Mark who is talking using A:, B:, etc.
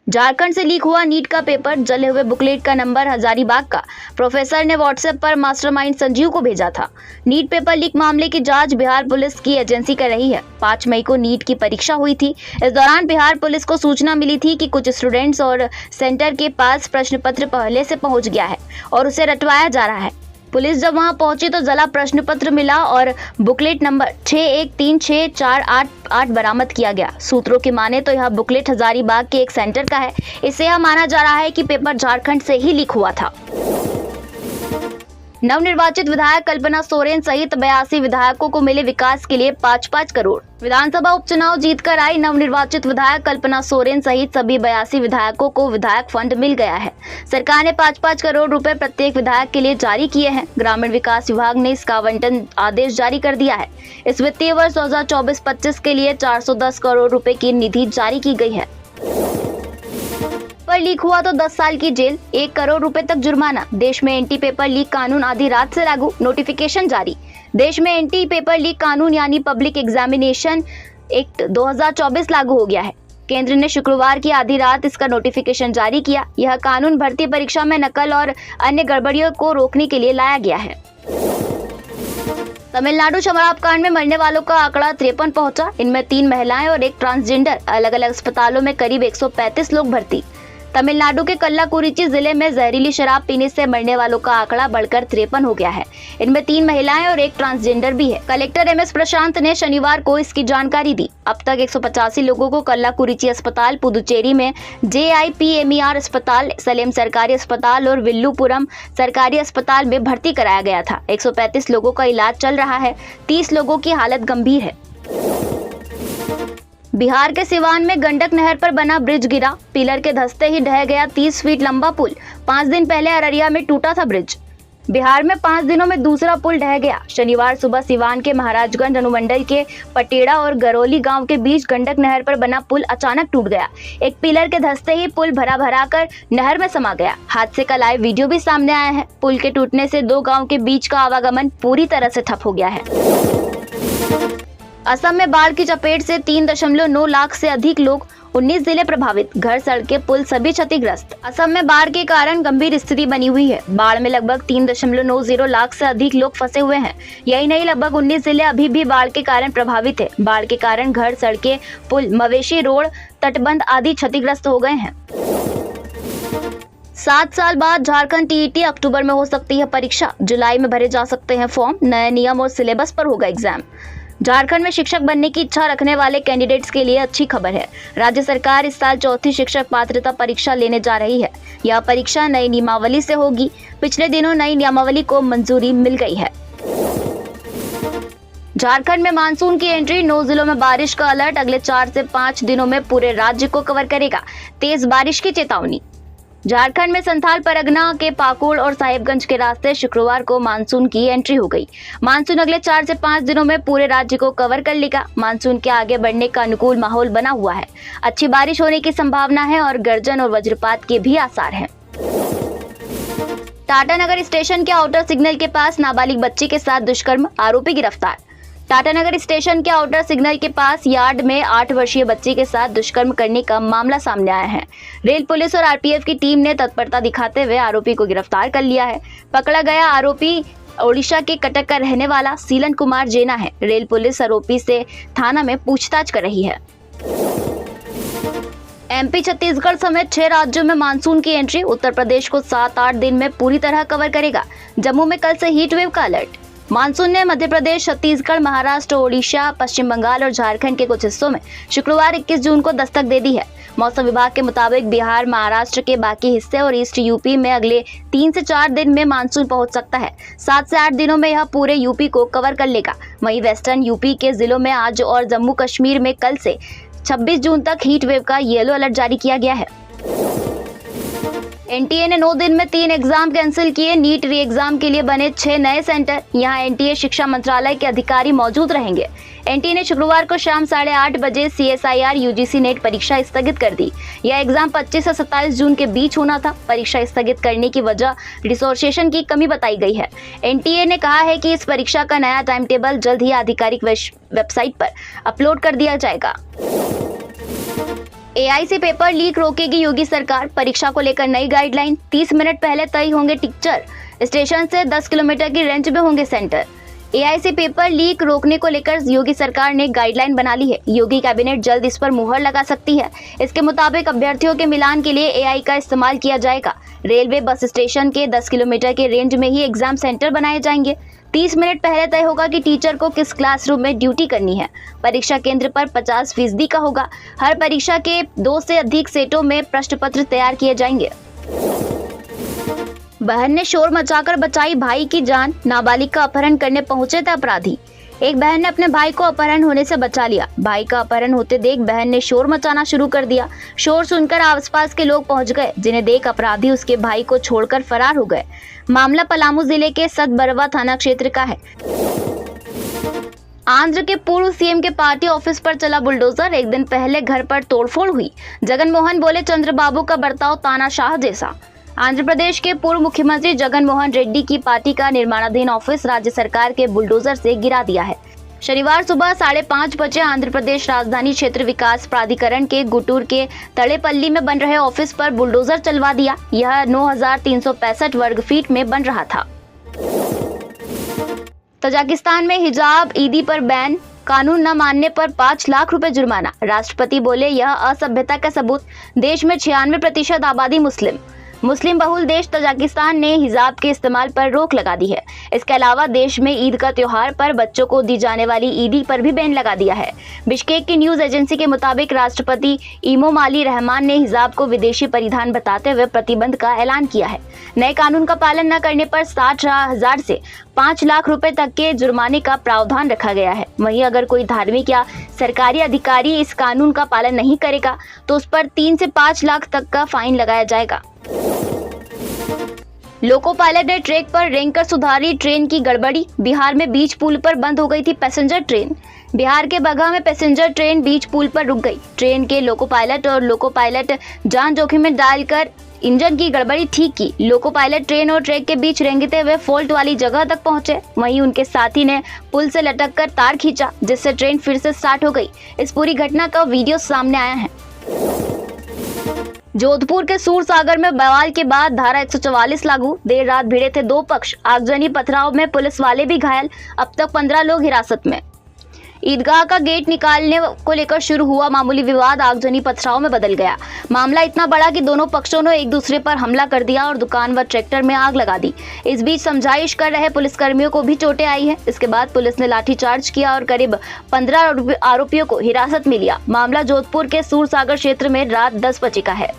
A: झारखंड से लीक हुआ नीट का पेपर, जले हुए बुकलेट का नंबर हजारीबाग का। प्रोफेसर ने व्हाट्सएप पर मास्टरमाइंड संजीव को भेजा था। नीट पेपर लीक मामले की जांच बिहार पुलिस की एजेंसी कर रही है। 5 मई को नीट की परीक्षा हुई थी। इस दौरान बिहार पुलिस को सूचना मिली थी कि कुछ स्टूडेंट्स और सेंटर के पास प्रश्न पत्र पहले से पहुंच गया है और उसे रटवाया जा रहा है। पुलिस जब वहां पहुंची तो जला प्रश्न पत्र मिला और बुकलेट नंबर 613648 बरामद किया गया। सूत्रों की माने तो यह बुकलेट हजारीबाग के एक सेंटर का है। इससे यह माना जा रहा है कि पेपर झारखंड से ही लीक हुआ था। नवनिर्वाचित विधायक कल्पना सोरेन सहित 82 विधायकों को मिले विकास के लिए 5-5 करोड़। विधानसभा उपचुनाव जीतकर आई नवनिर्वाचित विधायक कल्पना सोरेन सहित सभी 82 विधायकों को विधायक फंड मिल गया है। सरकार ने 5-5 करोड़ रुपए प्रत्येक विधायक के लिए जारी किए हैं। ग्रामीण विकास विभाग ने इसका आवंटन आदेश जारी कर दिया है। इस वित्तीय वर्ष 2024-25 के लिए 410 करोड़ रुपए की निधि जारी की गई है। पर लीक हुआ तो 10 साल की जेल, 1 करोड़ रुपए तक जुर्माना। देश में एंटी पेपर लीक कानून आधी रात से लागू, नोटिफिकेशन जारी। देश में एंटी पेपर लीक कानून यानी पब्लिक एग्जामिनेशन एक्ट 2024 लागू हो गया है। केंद्र ने शुक्रवार की आधी रात इसका नोटिफिकेशन जारी किया। यह कानून भर्ती परीक्षा में नकल और अन्य गड़बड़ियों को रोकने के लिए लाया गया है। तमिलनाडु शराब कांड में मरने वालों का आंकड़ा 53 पहुंचा। इनमें 3 महिलाएं और 1 ट्रांसजेंडर। अलग अलग अस्पतालों में करीब 135 लोग भर्ती। तमिलनाडु के कल्लाकुरिची जिले में जहरीली शराब पीने से मरने वालों का आंकड़ा बढ़कर 53 हो गया है। इनमें 3 महिलाएं और 1 ट्रांसजेंडर भी है। कलेक्टर MS प्रशांत ने शनिवार को इसकी जानकारी दी। अब तक 185 लोगों को कल्लाकुरिची अस्पताल, पुदुचेरी में JIPMER अस्पताल, सलेम सरकारी अस्पताल और विल्लुपुरम सरकारी अस्पताल में भर्ती कराया गया था। 135 लोगों का इलाज चल रहा है। 30 लोगों की हालत गंभीर है। बिहार के सिवान में गंडक नहर पर बना ब्रिज गिरा। पिलर के धंसते ही ढह गया 30 फीट लंबा पुल। 5 दिन पहले अररिया में टूटा था ब्रिज। बिहार में 5 दिनों में दूसरा पुल ढह गया। शनिवार सुबह सिवान के महाराजगंज अनुमंडल के पटेड़ा और गरौली गांव के बीच गंडक नहर पर बना पुल अचानक टूट गया। एक पिलर के धंसते ही पुल भरा कर नहर में समा गया। हादसे का लाइव वीडियो भी सामने आया है। पुल के टूटने से 2 गाँव के बीच का आवागमन पूरी तरह से ठप हो गया है। असम में बाढ़ की चपेट से 3.9 लाख से अधिक लोग, 19 जिले प्रभावित। घर, सड़कें, पुल सभी क्षतिग्रस्त। असम में बाढ़ के कारण गंभीर स्थिति बनी हुई है। बाढ़ में लगभग 3.90 लाख से अधिक लोग फंसे हुए हैं। यही नहीं, लगभग 19 जिले अभी भी बाढ़ के कारण प्रभावित है। बाढ़ के कारण घर, सड़कें, पुल, मवेशी रोड, तटबंध आदि क्षतिग्रस्त हो गए हैं। 7 साल बाद झारखंड TET अक्टूबर में हो सकती है परीक्षा। जुलाई में भरे जा सकते हैं फॉर्म। नए नियम और सिलेबस पर होगा एग्जाम। झारखंड में शिक्षक बनने की इच्छा रखने वाले कैंडिडेट्स के लिए अच्छी खबर है। राज्य सरकार इस साल चौथी शिक्षक पात्रता परीक्षा लेने जा रही है। यह परीक्षा नई नियमावली से होगी। पिछले दिनों नई नियमावली को मंजूरी मिल गई है। झारखंड में मानसून की एंट्री। 9 जिलों में बारिश का अलर्ट। अगले 4 से 5 दिनों में पूरे राज्य को कवर करेगा। तेज बारिश की चेतावनी। झारखंड में संथाल परगना के पाकुड़ और साहिबगंज के रास्ते शुक्रवार को मानसून की एंट्री हो गई। मानसून अगले 4 से 5 दिनों में पूरे राज्य को कवर कर लेगा। मानसून के आगे बढ़ने का अनुकूल माहौल बना हुआ है। अच्छी बारिश होने की संभावना है और गर्जन और वज्रपात के भी आसार हैं। टाटानगर स्टेशन के आउटर सिग्नल के पास नाबालिग बच्ची के साथ दुष्कर्म, आरोपी गिरफ्तार। टाटानगर स्टेशन के आउटर सिग्नल के पास यार्ड में 8 वर्षीय बच्ची के साथ दुष्कर्म करने का मामला सामने आया है। रेल पुलिस और RPF की टीम ने तत्परता दिखाते हुए आरोपी को गिरफ्तार कर लिया है। पकड़ा गया आरोपी ओडिशा के कटक का रहने वाला सीलन कुमार जेना है। रेल पुलिस आरोपी से थाना में पूछताछ कर रही है। MP छत्तीसगढ़ समेत 6 राज्यों में मानसून की एंट्री। उत्तर प्रदेश को 7-8 दिन में पूरी तरह कवर करेगा। जम्मू में कल से हीट वेव का अलर्ट। मानसून ने मध्य प्रदेश, छत्तीसगढ़, महाराष्ट्र, ओडिशा, पश्चिम बंगाल और झारखंड के कुछ हिस्सों में शुक्रवार 21 जून को दस्तक दे दी है। मौसम विभाग के मुताबिक बिहार, महाराष्ट्र के बाकी हिस्से और ईस्ट यूपी में अगले 3 से 4 दिन में मानसून पहुंच सकता है। 7 से 8 दिनों में यह पूरे यूपी को कवर कर लेगा। वहीं वेस्टर्न यूपी के जिलों में आज और जम्मू कश्मीर में कल से 26 जून तक हीट वेव का येलो अलर्ट जारी किया गया है। NTA ने 9 दिन में 3 एग्जाम कैंसिल किए। नीट री एग्जाम के लिए बने 6 नए सेंटर। यहाँ NTA शिक्षा मंत्रालय के अधिकारी मौजूद रहेंगे। NTA ने शुक्रवार को शाम 8:30 बजे CSIR UGC नेट परीक्षा स्थगित कर दी। यह एग्जाम 25 से 27 जून के बीच होना था। परीक्षा स्थगित करने की वजह रिसोर्सेशन की कमी बताई गई है। NTA ने कहा है कि इस परीक्षा का नया टाइम टेबल जल्द ही आधिकारिक वेबसाइट पर अपलोड कर दिया जाएगा। एआईसी पेपर लीक रोकेगी योगी सरकार, परीक्षा को लेकर नई गाइडलाइन। 30 मिनट पहले तय होंगे टीचर, स्टेशन से 10 किलोमीटर की रेंज में होंगे सेंटर। एआईसी पेपर लीक रोकने को लेकर योगी सरकार ने गाइडलाइन बना ली है। योगी कैबिनेट जल्द इस पर मुहर लगा सकती है। इसके मुताबिक अभ्यर्थियों के मिलान के लिए एआई का इस्तेमाल किया जाएगा। रेलवे बस स्टेशन के 10 किलोमीटर के रेंज में ही एग्जाम सेंटर बनाए जाएंगे। 30 मिनट पहले तय होगा कि टीचर को किस क्लासरूम में ड्यूटी करनी है। परीक्षा केंद्र पर 50% का होगा। हर परीक्षा के 2 से अधिक सेटों में प्रश्न पत्र तैयार किए जाएंगे। बहन ने शोर मचाकर बचाई भाई की जान, नाबालिग का अपहरण करने पहुंचे थे अपराधी। एक बहन ने अपने भाई को अपहरण होने से बचा लिया। भाई का अपहरण होते देख बहन ने शोर मचाना शुरू कर दिया। शोर सुनकर आसपास के लोग पहुंच गए, जिन्हें देख अपराधी उसके भाई को छोड़कर फरार हो गए। मामला पलामू जिले के सतबरवा थाना क्षेत्र का है। आंध्र के पूर्व सीएम के पार्टी ऑफिस पर चला बुलडोजर। एक दिन पहले घर पर तोड़फोड़ हुई। जगन मोहन बोले चंद्रबाबू का बर्ताव तानाशाह जैसा। आंध्र प्रदेश के पूर्व मुख्यमंत्री जगन मोहन रेड्डी की पार्टी का निर्माणाधीन ऑफिस राज्य सरकार के बुलडोजर से गिरा दिया है। शनिवार सुबह 5:30 बजे आंध्र प्रदेश राजधानी क्षेत्र विकास प्राधिकरण के गुटूर के तड़ेपल्ली में बन रहे ऑफिस पर बुलडोजर चलवा दिया। यह 9,365 वर्ग फीट में बन रहा था। तजाकिस्तान में हिजाब ईदी पर बैन, कानून न मानने पर 5 लाख रुपए जुर्माना। राष्ट्रपति बोले यह असभ्यता का सबूत। देश में 96% आबादी मुस्लिम बहुल देश तजाकिस्तान ने हिजाब के इस्तेमाल पर रोक लगा दी है। इसके अलावा देश में ईद का त्योहार पर बच्चों को दी जाने वाली ईदी पर भी बैन लगा दिया है। बिश्केक की न्यूज एजेंसी के मुताबिक राष्ट्रपति इमोमाली रहमान ने हिजाब को विदेशी परिधान बताते हुए प्रतिबंध का ऐलान किया है। नए कानून का पालन न करने पर 60,000 से 5 लाख रुपए तक के जुर्माने का प्रावधान रखा गया है। वहीं अगर कोई धार्मिक या सरकारी अधिकारी इस कानून का पालन नहीं करेगा तो उस पर 3 से 5 लाख तक का फाइन लगाया जाएगा। लोको पायलट ने ट्रैक पर रेंग कर सुधारी ट्रेन की गड़बड़ी। बिहार में बीच पुल पर बंद हो गई थी पैसेंजर ट्रेन। बिहार के बगहा में पैसेंजर ट्रेन बीच पुल पर रुक गई। ट्रेन के लोको पायलट जान जोखिम में डालकर इंजन की गड़बड़ी ठीक की। लोको पायलट ट्रेन और ट्रैक के बीच रेंगते हुए फॉल्ट वाली जगह तक पहुंचे। वहीं उनके साथी ने पुल से लटक कर तार खींचा, जिससे ट्रेन फिर से स्टार्ट हो गई। इस पूरी घटना का वीडियो सामने आया है। जोधपुर के सूरसागर में बवाल के बाद धारा 144 लागू। देर रात भिड़े थे 2 पक्ष। आगजनी पथराव में पुलिस वाले भी घायल। अब तक 15 लोग हिरासत में। ईदगाह का गेट निकालने को लेकर शुरू हुआ मामूली विवाद आगजनी पथराव में बदल गया। मामला इतना बड़ा कि दोनों पक्षों ने एक दूसरे पर हमला कर दिया और दुकान व ट्रैक्टर में आग लगा दी। इस बीच समझाइश कर रहे पुलिसकर्मियों को भी चोटें आई हैं। इसके बाद पुलिस ने लाठीचार्ज किया और करीब 15 आरोपियों को हिरासत में लिया। मामला जोधपुर के सूरसागर क्षेत्र में रात 10 बजे का है।